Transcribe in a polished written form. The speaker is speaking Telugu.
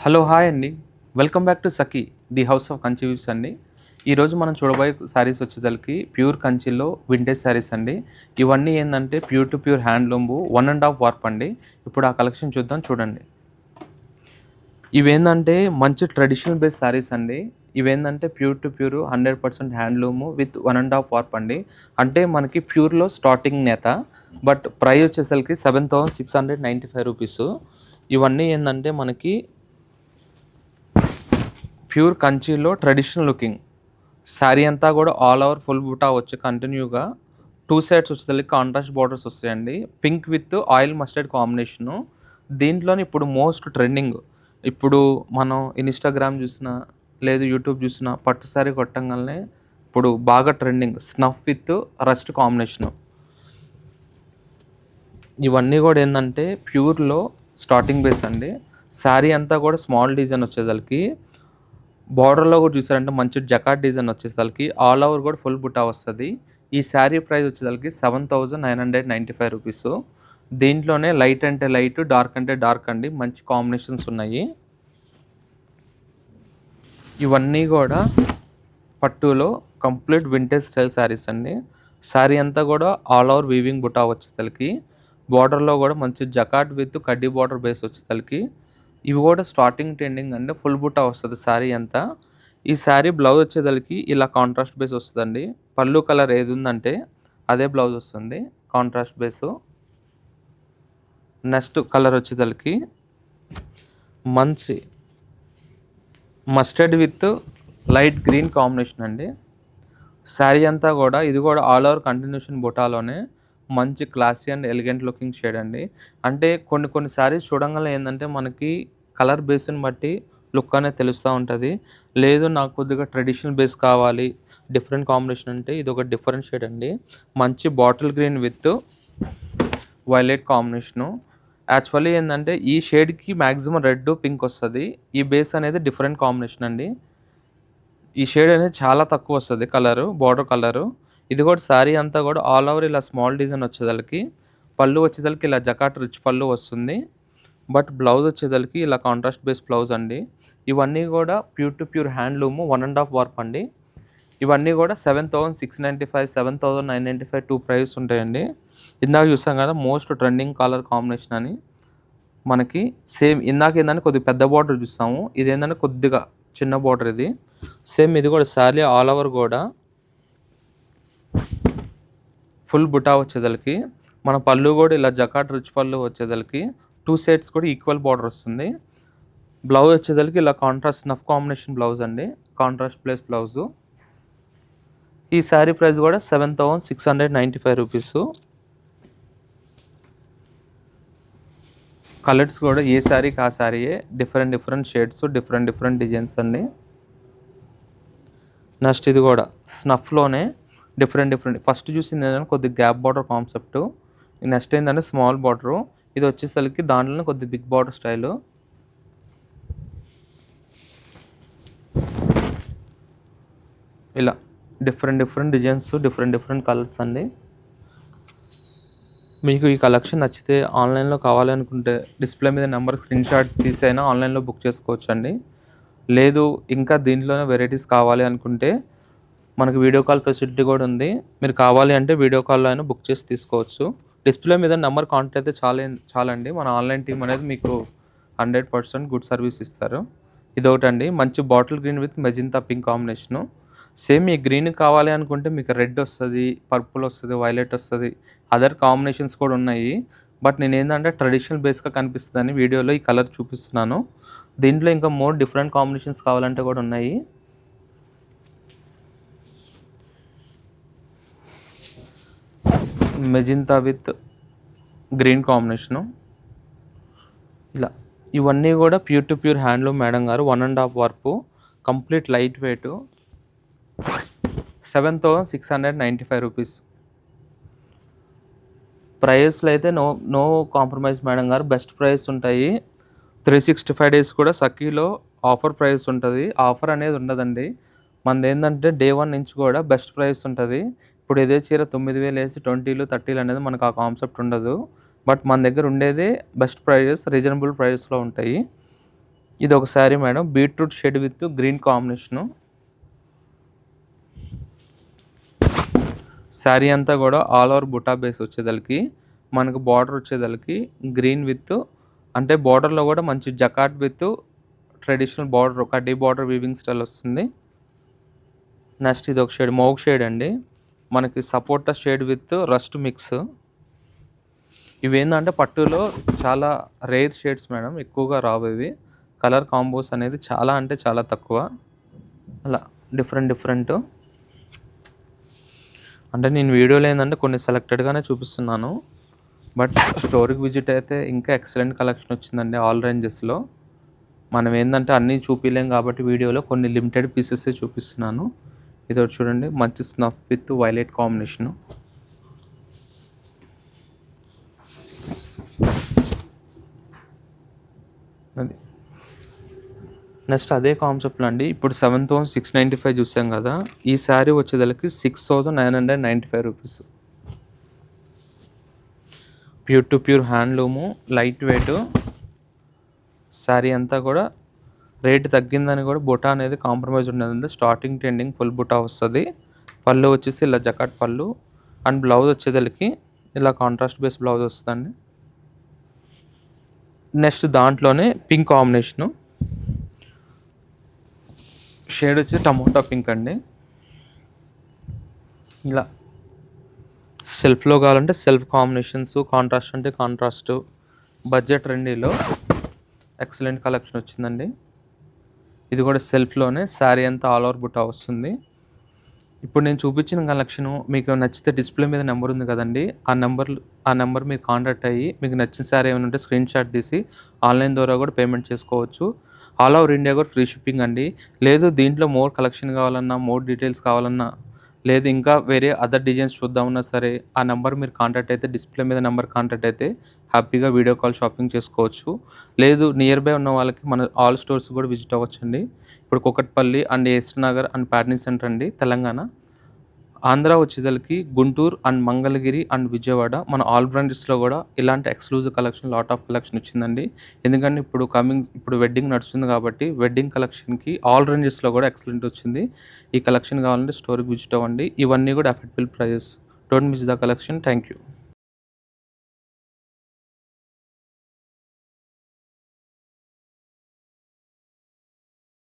హలో హాయ్ అండి. Welcome back to Sakhi the house of Kanchi weaves అండి. ఈరోజు మనం చూడబోయే శారీస్ వచ్చేసరికి ప్యూర్ కంచిలో వింటేజ్ శారీస్ అండి. ఇవన్నీ ఏంటంటే pure to pure handloom 1.5 warp అండి. ఇప్పుడు ఆ కలెక్షన్ చూద్దాం చూడండి. ఇవేంటంటే మంచి ట్రెడిషనల్ బేస్ శారీస్ అండి. ఇవేంటంటే pure to pure 100% handloom with 1.5 warp అండి. అంటే మనకి ప్యూర్లో స్టార్టింగ్ నేత, బట్ ప్రైస్ వచ్చేసరికి 7,695 రూపీస్. ఇవన్నీ ఏంటంటే మనకి ప్యూర్ కంచిలో ట్రెడిషనల్ లుకింగ్ శారీ అంతా కూడా ఆల్ ఓవర్ ఫుల్ బుటా వచ్చి కంటిన్యూగా 2 సైడ్స్ వచ్చేసరికి కాంట్రాస్ట్ బార్డర్స్ వస్తాయండి. Pink with oil mustard combination. దీంట్లోనే ఇప్పుడు మోస్ట్ ట్రెండింగ్, ఇప్పుడు మనం ఇన్స్టాగ్రామ్ చూసినా లేదు యూట్యూబ్ చూసినా పట్టు శారీ కొట్టంగానే ఇప్పుడు బాగా trending snuff with rust combination. ఇవన్నీ కూడా ఏంటంటే ప్యూర్లో స్టార్టింగ్ బేస్ అండి. శారీ అంతా కూడా స్మాల్ డిజైన్ వచ్చేసరికి బార్డర్లో కూడా చూసారంటే మంచి జకాట్ డిజైన్ వచ్చేసరికి ఆల్ ఓవర్ కూడా ఫుల్ బుటా వస్తుంది. ఈ శారీ ప్రైస్ వచ్చేసరికి 7,995 రూపీస్. దీంట్లోనే లైట్ అంటే లైట్, డార్క్ అంటే డార్క్ అండి. మంచి కాంబినేషన్స్ ఉన్నాయి. ఇవన్నీ కూడా పట్టులో కంప్లీట్ వింటేజ్ స్టైల్ శారీస్ అండి. శారీ అంతా కూడా ఆల్ ఓవర్ వీవింగ్ బుటా వచ్చేసరికి బార్డర్లో కూడా మంచి జకాట్ విత్ కడ్డీ బార్డర్ బేస్ వచ్చేసరికి ఇవి కూడా స్టార్టింగ్ ట్రెండింగ్ అంటే ఫుల్ బుటా వస్తుంది శారీ అంతా. ఈ శారీ బ్లౌజ్ వచ్చేసరికి ఇలా కాంట్రాస్ట్ బేస్ వస్తుందండి. పళ్ళు కలర్ ఏది ఉందంటే అదే బ్లౌజ్ వస్తుంది కాంట్రాస్ట్ బేసు. నెక్స్ట్ కలర్ వచ్చేసరికి మంచి mustard with light green combination అండి. శారీ అంతా కూడా ఇది కూడా ఆల్ ఓవర్ కంటిన్యూషన్ బుటాలోనే మంచి classy and elegant looking shade అండి. అంటే కొన్ని శారీస్ చూడంగానే ఏంటంటే మనకి కలర్ బేస్ని బట్టి లుక్ అనేది తెలుస్తూ ఉంటుంది. లేదు నాకు కొద్దిగా ట్రెడిషనల్ బేస్ కావాలి, డిఫరెంట్ కాంబినేషన్ అంటే ఇది ఒక డిఫరెంట్ షేడ్ అండి. మంచి bottle green with violet combination. Actually ఏంటంటే ఈ షేడ్కి మ్యాక్సిమం రెడ్ పింక్ వస్తుంది. ఈ బేస్ అనేది డిఫరెంట్ కాంబినేషన్ అండి. ఈ షేడ్ అనేది చాలా తక్కువ వస్తుంది కలరు, బార్డర్ కలరు. ఇది కూడా శారీ అంతా కూడా ఆల్ ఓవర్ ఇలా స్మాల్ డిజైన్ వచ్చేసరికి పళ్ళు వచ్చేసరికి ఇలా జకాట్ రిచ్ పళ్ళు వస్తుంది. బట్ బ్లౌజ్ వచ్చేసరికి ఇలా కాంట్రాస్ట్ బేస్ బ్లౌజ్ అండి. ఇవన్నీ కూడా pure to pure handloom 1.5 warp అండి. ఇవన్నీ కూడా 7,695, 7,995 టూ ప్రైస్ ఉంటాయండి. ఇందాక చూసాం కదా మోస్ట్ ట్రెండింగ్ కలర్ కాంబినేషన్ అని. మనకి సేమ్ ఇందాక ఏంటంటే కొద్దిగా పెద్ద బార్డర్ చూస్తాము, ఇది ఏంటంటే కొద్దిగా చిన్న బార్డర్ ఇది. సేమ్ ఇది కూడా శారీ ఆల్ ఓవర్ కూడా ఫుల్ బుటా వచ్చేదలకి మన పళ్ళు కూడా ఇలా జకాట్ రిచ్ పళ్ళు వచ్చేదలకి 2 సైడ్స్ కూడా ఈక్వల్ బార్డర్ వస్తుంది. బ్లౌజ్ వచ్చేదలకి ఇలా కాంట్రాస్ట్ స్నఫ్ కాంబినేషన్ బ్లౌజ్ అండి, కాంట్రాస్ట్ ప్లేస్ బ్లౌజు. ఈ శారీ ప్రైస్ కూడా 7,695 రూపీస్. కలర్స్ కూడా ఏ శారీకి ఆ శారీయే, డిఫరెంట్ షేడ్స్, డిఫరెంట్ డిజైన్స్ అండి. నెక్స్ట్ ఇది కూడా స్నఫ్లోనే డిఫరెంట్ ఫస్ట్ చూసింది ఏంటంటే కొద్దిగా గ్యాప్ బార్డర్ కాన్సెప్ట్. నెక్స్ట్ ఏంటంటే స్మాల్ బార్డరు. ఇది వచ్చేసరికి దాంట్లోనే కొద్ది బిగ్ బార్డర్ స్టైలు. ఇలా డిఫరెంట్ డిజైన్స్, డిఫరెంట్ కలర్స్ అండి. మీకు ఈ కలెక్షన్ నచ్చితే ఆన్లైన్లో కావాలనుకుంటే డిస్ప్లే మీద నెంబర్ స్క్రీన్ షాట్ తీసైనా ఆన్లైన్లో బుక్ చేసుకోవచ్చు అండి. లేదు ఇంకా దీంట్లోనే వెరైటీస్ కావాలి అనుకుంటే మనకు వీడియో కాల్ ఫెసిలిటీ కూడా ఉంది. మీరు కావాలి అంటే వీడియో కాల్లో అయినా బుక్ చేసి తీసుకోవచ్చు. డిస్ప్లే మీద నెంబర్ కాంటాక్ట్ అయితే చాలండి. మన ఆన్లైన్ టీం అనేది మీకు 100% గుడ్ సర్వీస్ ఇస్తారు. ఇదొకటండి, మంచి bottle green with మెజింతా pink combination. Same ఈ గ్రీన్ కావాలి అనుకుంటే మీకు రెడ్ వస్తుంది, పర్పుల్ వస్తుంది, వైలెట్ వస్తుంది, అదర్ కాంబినేషన్స్ కూడా ఉన్నాయి. బట్ నేను ఏంటంటే ట్రెడిషనల్ బేస్గా కనిపిస్తుందని వీడియోలో ఈ కలర్ చూపిస్తున్నాను. దీంట్లో ఇంకా మోర్ డిఫరెంట్ కాంబినేషన్స్ కావాలంటే కూడా ఉన్నాయి. మెజింతా విత్ గ్రీన్ కాంబినేషను. ఇలా ఇవన్నీ కూడా pure to pure handloom madam గారు, 1.5 వార్పు, కంప్లీట్ లైట్ వెయిట్, 7,695 రూపీస్. ప్రైస్లో అయితే నో కాంప్రమైజ్ మేడం గారు, బెస్ట్ ప్రైస్ ఉంటాయి. 365 డేస్ కూడా సఖీలో ఆఫర్ ప్రైస్ ఉంటుంది. ఆఫర్ అనేది ఉండదండి. మనది ఏంటంటే డే 1 నుంచి కూడా బెస్ట్ ప్రైస్ ఉంటుంది. ఇప్పుడు ఇదే చీర 9,000 వేసి 20లు 30లు అనేది మనకు ఆ కాన్సెప్ట్ ఉండదు. బట్ మన దగ్గర ఉండేదే బెస్ట్ ప్రైజెస్, రీజనబుల్ ప్రైస్లో ఉంటాయి. ఇది ఒక sari madam, beetroot shade with green combination. Sari అంతా కూడా ఆల్ ఓవర్ బుటా బేస్ వచ్చేదలకి మనకు బార్డర్ వచ్చేదలకి గ్రీన్ విత్, అంటే బార్డర్లో కూడా మంచి జకాట్ విత్ ట్రెడిషనల్ బార్డర్, కడ్డీ బార్డర్ వీవింగ్ స్టైల్ వస్తుంది. నెక్స్ట్ ఇది ఒక షేడ్ మౌగ్ షేడ్ అండి, మనకి సపోటా షేడ్ విత్ రస్ట్ మిక్స్. ఇవేంటంటే పట్టులో చాలా రేర్ షేడ్స్ మేడం, ఎక్కువగా రావు ఇవి. కలర్ కాంబోస్ అనేది చాలా అంటే చాలా తక్కువ. అలా డిఫరెంట్ అంటే నేను వీడియోలో ఏంటంటే కొన్ని సెలెక్టెడ్గానే చూపిస్తున్నాను. బట్ స్టోర్కి విజిట్ అయితే ఇంకా ఎక్సలెంట్ కలెక్షన్ వచ్చిందండి ఆల్ రేంజెస్లో. మనం ఏంటంటే అన్నీ చూపించలేం కాబట్టి వీడియోలో కొన్ని లిమిటెడ్ పీసెసే చూపిస్తున్నాను. ఇది ఒకటి చూడండి, మంచి స్నఫ్ విత్ వైలెట్ కాంబినేషను. అది నెక్స్ట్ అదే కాన్సెప్ట్లో అండి, ఇప్పుడు 7,695 చూసాం కదా, ఈ శారీ వచ్చేదానికి 6,995 rupees. Pure to pure handloom, light weight sari అంతా కూడా. రేటు తగ్గిందని కూడా బుటా అనేది కాంప్రమైజ్ ఉండదండి, స్టార్టింగ్ టు ఎండింగ్ ఫుల్ బుటా వస్తుంది. పళ్ళు వచ్చేసి ఇలా జకాట్ పళ్ళు, అండ్ బ్లౌజ్ వచ్చేదానికి ఇలా కాంట్రాస్ట్ బేస్ బ్లౌజ్ వస్తుందండి. నెక్స్ట్ దాంట్లోనే పింక్ కాంబినేషను, షేడ్ వచ్చి టమోటా పింక్ అండి. ఇలా సెల్ఫ్లో కావాలంటే సెల్ఫ్ కాంబినేషన్స్, కాంట్రాస్ట్ అంటే కాంట్రాస్ట్, బడ్జెట్ రెండీలో ఎక్సలెంట్ కలెక్షన్ వచ్చిందండి. ఇది కూడా సెల్ఫ్లోనే శారీ అంతా ఆల్ ఓవర్ బుట్టా వస్తుంది. ఇప్పుడు నేను చూపించిన కలెక్షను మీకు నచ్చితే డిస్ప్లే మీద నెంబర్ ఉంది కదండి, ఆ నెంబర్ మీరు కాంటాక్ట్ అయ్యి మీకు నచ్చిన శారీ ఏమైనా ఉంటే స్క్రీన్ షాట్ తీసి ఆన్లైన్ ద్వారా కూడా పేమెంట్ చేసుకోవచ్చు. ఆల్ ఓవర్ ఇండియా కూడా ఫ్రీ షిప్పింగ్ అండి. లేదు దీంట్లో మోర్ కలెక్షన్ కావాలన్నా, మోర్ డీటెయిల్స్ కావాలన్నా, లేదు ఇంకా వేరే అదర్ డిజైన్స్ చూద్దామన్నా సరే, ఆ నెంబర్ మీరు కాంటాక్ట్ అయితే, డిస్ప్లే మీద నెంబర్ కాంటాక్ట్ అయితే హ్యాపీగా వీడియో కాల్ షాపింగ్ చేసుకోవచ్చు. లేదు నియర్ బై ఉన్న వాళ్ళకి మన ఆల్ స్టోర్స్ కూడా విజిట్ అవ్వచ్చండి. ఇప్పుడు Kukatpally and S Nagar and Patny center అండి తెలంగాణ. ఆంధ్ర వచ్చేదలకి గుంటూరు అండ్ మంగళగిరి అండ్ విజయవాడ. మన ఆల్ బ్రాంచెస్లో కూడా ఇలాంటి exclusive collection, lot of collection వచ్చిందండి. ఎందుకంటే ఇప్పుడు వెడ్డింగ్ నడుస్తుంది కాబట్టి వెడ్డింగ్ కలెక్షన్కి ఆల్ రేంజెస్లో కూడా ఎక్సలెంట్ వచ్చింది. ఈ కలెక్షన్ కావాలంటే స్టోర్కి విజిట్ అవ్వండి. ఇవన్నీ కూడా affordable prices. Don't miss the collection. Thank you.